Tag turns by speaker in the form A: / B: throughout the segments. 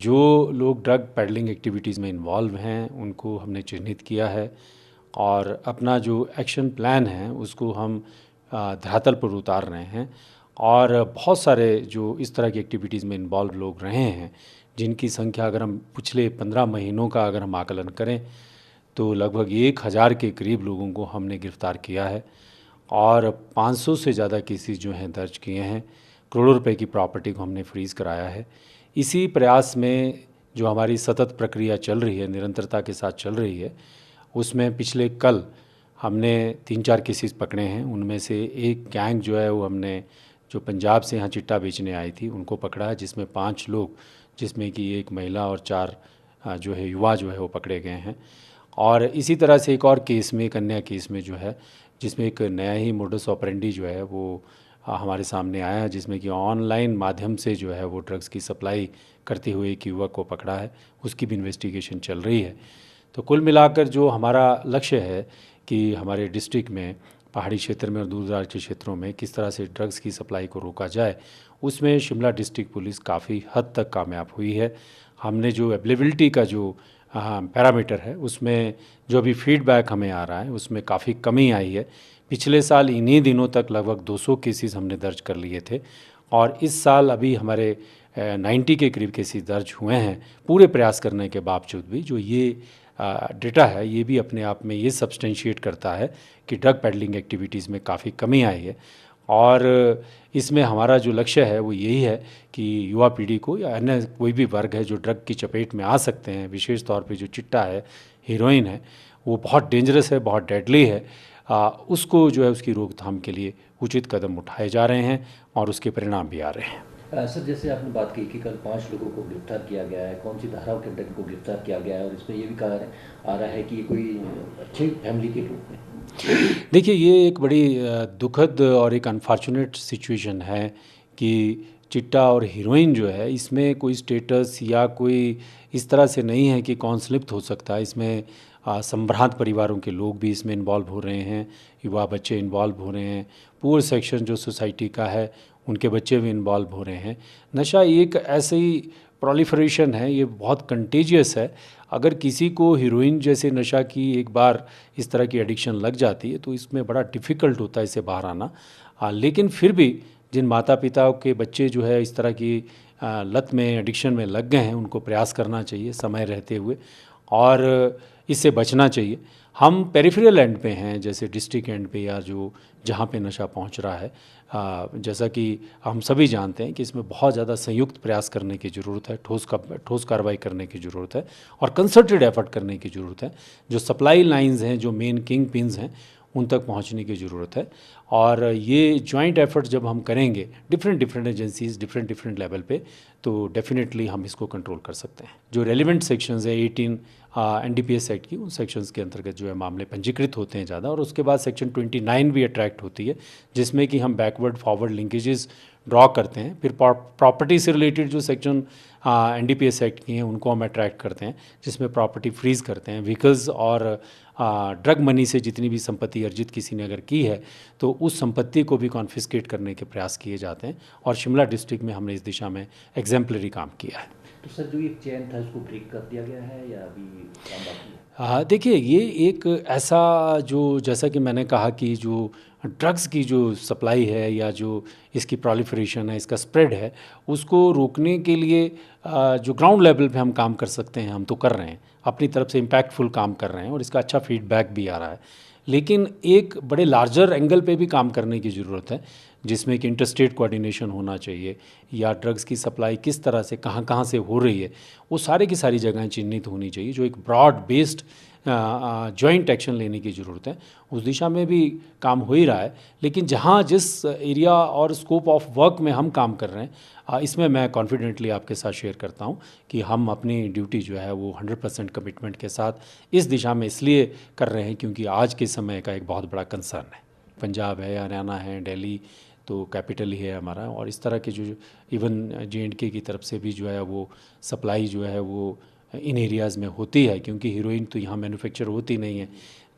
A: जो लोग drug peddling activities में इन्वॉल्व हैं उनको हमने चिन्हित किया है और अपना जो एक्शन प्लान है उसको हम धरातल पर उतार रहे हैं। और बहुत सारे जो इस तरह की एक्टिविटीज़ में इन्वॉल्व लोग रहे हैं, जिनकी संख्या अगर हम पिछले 15 महीनों का अगर हम आकलन करें तो लगभग 1000 के करीब लोगों को हमने गिरफ़्तार किया है और 500 से ज़्यादा केसेस जो हैं दर्ज किए हैं। करोड़ों रुपए की प्रॉपर्टी को हमने फ्रीज़ कराया है। इसी प्रयास में जो हमारी सतत प्रक्रिया चल रही है, निरंतरता के साथ चल रही है, उसमें पिछले कल हमने 3-4 केसेस पकड़े हैं। उनमें से एक गैंग जो है वो हमने जो पंजाब से यहाँ चिट्टा बेचने आई थी उनको पकड़ा है, जिसमें 5 लोग, जिसमें कि एक महिला और 4 जो है युवा जो है वो पकड़े गए हैं। और इसी तरह से एक और केस में, एक अन्य केस में जो है, जिसमें एक नया ही मोडस ऑपरेंडी जो है वो हमारे सामने आया है, जिसमें कि ऑनलाइन माध्यम से जो है वो ड्रग्स की सप्लाई करते हुए एक युवक को पकड़ा है। उसकी भी इन्वेस्टिगेशन चल रही है। तो कुल मिलाकर जो हमारा लक्ष्य है कि हमारे डिस्ट्रिक्ट में, पहाड़ी क्षेत्र में और दूर दराज के क्षेत्रों में किस तरह से ड्रग्स की सप्लाई को रोका जाए, उसमें शिमला डिस्ट्रिक्ट पुलिस काफ़ी हद तक कामयाब हुई है। हमने जो अवेलेबिलिटी का जो पैरामीटर है उसमें जो अभी फीडबैक हमें आ रहा है उसमें काफ़ी कमी आई है। पिछले साल इन्हीं दिनों तक लगभग 200 केसेस हमने दर्ज कर लिए थे और इस साल अभी हमारे 90 के करीब केसेस दर्ज हुए हैं। पूरे प्रयास करने के बावजूद भी जो ये डेटा है ये भी अपने आप में ये सब्सटेंशिएट करता है कि ड्रग पेडलिंग एक्टिविटीज़ में काफ़ी कमी आई है। और इसमें हमारा जो लक्ष्य है वो यही है कि युवा पीढ़ी को या अन्य कोई भी वर्ग है जो ड्रग की चपेट में आ सकते हैं, विशेष तौर पे जो चिट्टा है, हीरोइन है, वो बहुत डेंजरस है, बहुत डेडली है, उसको जो है उसकी रोकथाम के लिए उचित कदम उठाए जा रहे हैं और उसके परिणाम भी आ रहे हैं।
B: सर, जैसे आपने बात की कि कल 5 लोगों को गिरफ्तार किया गया है, कौन सी धाराओं के अंदर इनको गिरफ्तार किया गया है, और इसमें ये भी कहा आ रहा है कि ये कोई अच्छी फैमिली के लोग हैं।
A: देखिए, ये एक बड़ी दुखद और एक अनफॉर्चुनेट सिचुएशन है कि चिट्टा और हीरोइन जो है इसमें कोई स्टेटस या कोई इस तरह से नहीं है कि कौन स्लिप्त हो सकता है। इसमें संभ्रांत परिवारों के लोग भी इसमें इन्वॉल्व हो रहे हैं, युवा बच्चे इन्वॉल्व हो रहे हैं, पुअर सेक्शन जो सोसाइटी का है उनके बच्चे भी इन्वॉल्व हो रहे हैं। नशा एक ऐसी प्रोलिफरेशन है, ये बहुत कंटेजियस है। अगर किसी को हीरोइन जैसे नशा की एक बार इस तरह की एडिक्शन लग जाती है तो इसमें बड़ा डिफ़िकल्ट होता है इससे बाहर आना। लेकिन फिर भी जिन माता पिता के बच्चे जो है इस तरह की लत में, एडिक्शन में लग गए हैं, उनको प्रयास करना चाहिए समय रहते हुए और इससे बचना चाहिए। हम पेरिफेरल एंड पे हैं, जैसे डिस्ट्रिक्ट एंड पे या जो जहाँ पे नशा पहुँच रहा है, जैसा कि हम सभी जानते हैं कि इसमें बहुत ज़्यादा संयुक्त प्रयास करने की ज़रूरत है, ठोस कार्रवाई करने की ज़रूरत है और कंसर्टेड एफर्ट करने की ज़रूरत है। जो सप्लाई लाइंस हैं, जो मेन किंग पिन्स हैं, उन तक पहुंचने की ज़रूरत है। और ये जॉइंट एफर्ट जब हम करेंगे डिफरेंट एजेंसीज डिफरेंट लेवल पे, तो डेफिनेटली हम इसको कंट्रोल कर सकते हैं। जो रेलिवेंट सेक्शंस है 18 एनडीपीएस एक्ट की, उन सेक्शंस के अंतर्गत जो है मामले पंजीकृत होते हैं ज़्यादा, और उसके बाद सेक्शन 29 भी अट्रैक्ट होती है, जिसमें कि हम बैकवर्ड फॉरवर्ड लिंकेजेस ड्रॉ करते हैं। फिर प्रॉपर्टी से रिलेटेड जो सेक्शन एनडीपीएस एक्ट की हैं उनको हम अट्रैक्ट करते हैं, जिसमें प्रॉपर्टी फ्रीज़ करते हैं। व्हीकल्स और ड्रग मनी से जितनी भी संपत्ति अर्जित किसी ने अगर की है तो उस संपत्ति को भी कॉन्फिस्केट करने के प्रयास किए जाते हैं, और शिमला डिस्ट्रिक्ट में हमने इस दिशा में एग्जाम्पलरी काम किया है।
B: तो सर, जो एक चैन था उसको ब्रेक कर दिया गया है या अभी काम बाकी है?
A: हाँ, देखिए, ये एक ऐसा जो, जैसा कि मैंने कहा कि जो ड्रग्स की जो सप्लाई है या जो इसकी प्रोलिफरेशन है, इसका स्प्रेड है, उसको रोकने के लिए जो ग्राउंड लेवल पे हम काम कर सकते हैं हम तो कर रहे हैं, अपनी तरफ से इम्पैक्टफुल काम कर रहे हैं और इसका अच्छा फीडबैक भी आ रहा है। लेकिन एक बड़े लार्जर एंगल पे भी काम करने की ज़रूरत है, जिसमें कि इंटरस्टेट कोऑर्डिनेशन होना चाहिए, या ड्रग्स की सप्लाई किस तरह से कहाँ कहाँ से हो रही है वो सारे की सारी जगहें चिन्हित होनी चाहिए। जो एक ब्रॉड बेस्ड जॉइंट एक्शन लेने की ज़रूरत है, उस दिशा में भी काम हो ही रहा है। लेकिन जहाँ जिस एरिया और स्कोप ऑफ वर्क में हम काम कर रहे हैं, इसमें मैं कॉन्फिडेंटली आपके साथ शेयर करता हूँ कि हम अपनी ड्यूटी जो है वो 100% कमिटमेंट के साथ इस दिशा में इसलिए कर रहे हैं क्योंकि आज के समय का एक बहुत बड़ा कंसर्न है। पंजाब है, हरियाणा है, दिल्ली तो कैपिटल ही है हमारा, और इस तरह के जो इवन JNK की तरफ से भी जो है वो सप्लाई जो है वो इन एरियाज़ में होती है, क्योंकि हीरोइन तो यहाँ मैन्युफैक्चर होती नहीं है,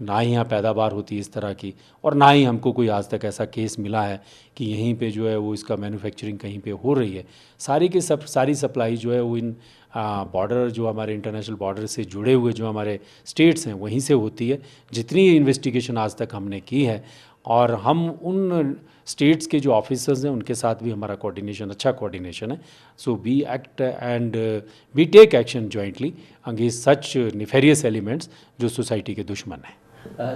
A: ना ही यहाँ पैदावार होती है इस तरह की, और ना ही हमको कोई आज तक ऐसा केस मिला है कि यहीं पे जो है वो इसका मैन्युफैक्चरिंग कहीं पे हो रही है। सारी सप्लाई जो है वो इन बॉर्डर, जो हमारे इंटरनेशनल बॉर्डर से जुड़े हुए जो हमारे स्टेट्स हैं वहीं से होती है, जितनी इन्वेस्टिगेशन आज तक हमने की है। और हम उन स्टेट्स के जो ऑफिसर्स हैं उनके साथ भी हमारा कोऑर्डिनेशन, अच्छा कोऑर्डिनेशन है। So we act and we take action jointly against such nefarious elements जो सोसाइटी के दुश्मन हैं।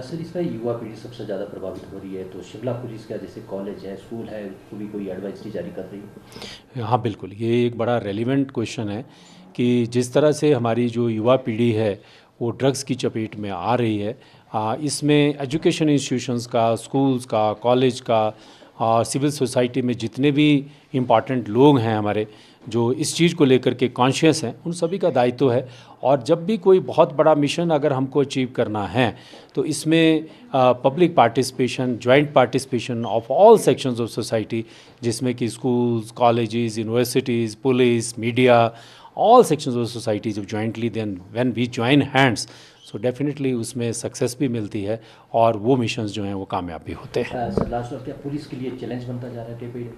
B: सर, इसमें युवा पीढ़ी सबसे ज़्यादा प्रभावित हो रही है, तो शिमला पुलिस का जैसे कॉलेज है, स्कूल है, उसको भी कोई एडवाइजरी जारी कर रही है?
A: हाँ बिल्कुल, ये एक बड़ा रेलिवेंट क्वेश्चन है कि जिस तरह से हमारी जो युवा पीढ़ी है वो ड्रग्स की चपेट में आ रही है, इसमें एजुकेशन इंस्टीट्यूशंस का, स्कूल्स का, कॉलेज का, सिविल सोसाइटी में जितने भी इम्पॉर्टेंट लोग हैं हमारे, जो इस चीज़ को लेकर के कॉन्शियस हैं, उन सभी का दायित्व है। और जब भी कोई बहुत बड़ा मिशन अगर हमको अचीव करना है तो इसमें public participation, joint participation of all sections of society, जिसमें कि schools, colleges, universities, police, media, all sections of society जब jointly, then when we join hands, so definitely उसमें सक्सेस भी मिलती है और वो मिशंस जो हैं वो कामयाब भी होते हैं।
B: सर, लास्ट और क्या पुलिस के लिए चैलेंज बनता जा रहा है डे?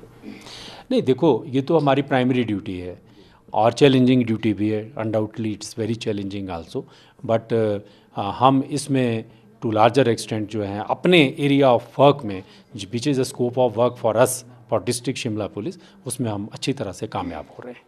A: नहीं, देखो, ये तो हमारी प्राइमरी ड्यूटी है और चैलेंजिंग ड्यूटी भी है, undoubtedly it's very challenging also, but हम इसमें टू लार्जर एक्सटेंट जो है अपने एरिया ऑफ वर्क में, which is the scope of work for us, for district Shimla police, उसमें हम अच्छी तरह से कामयाब हो रहे हैं।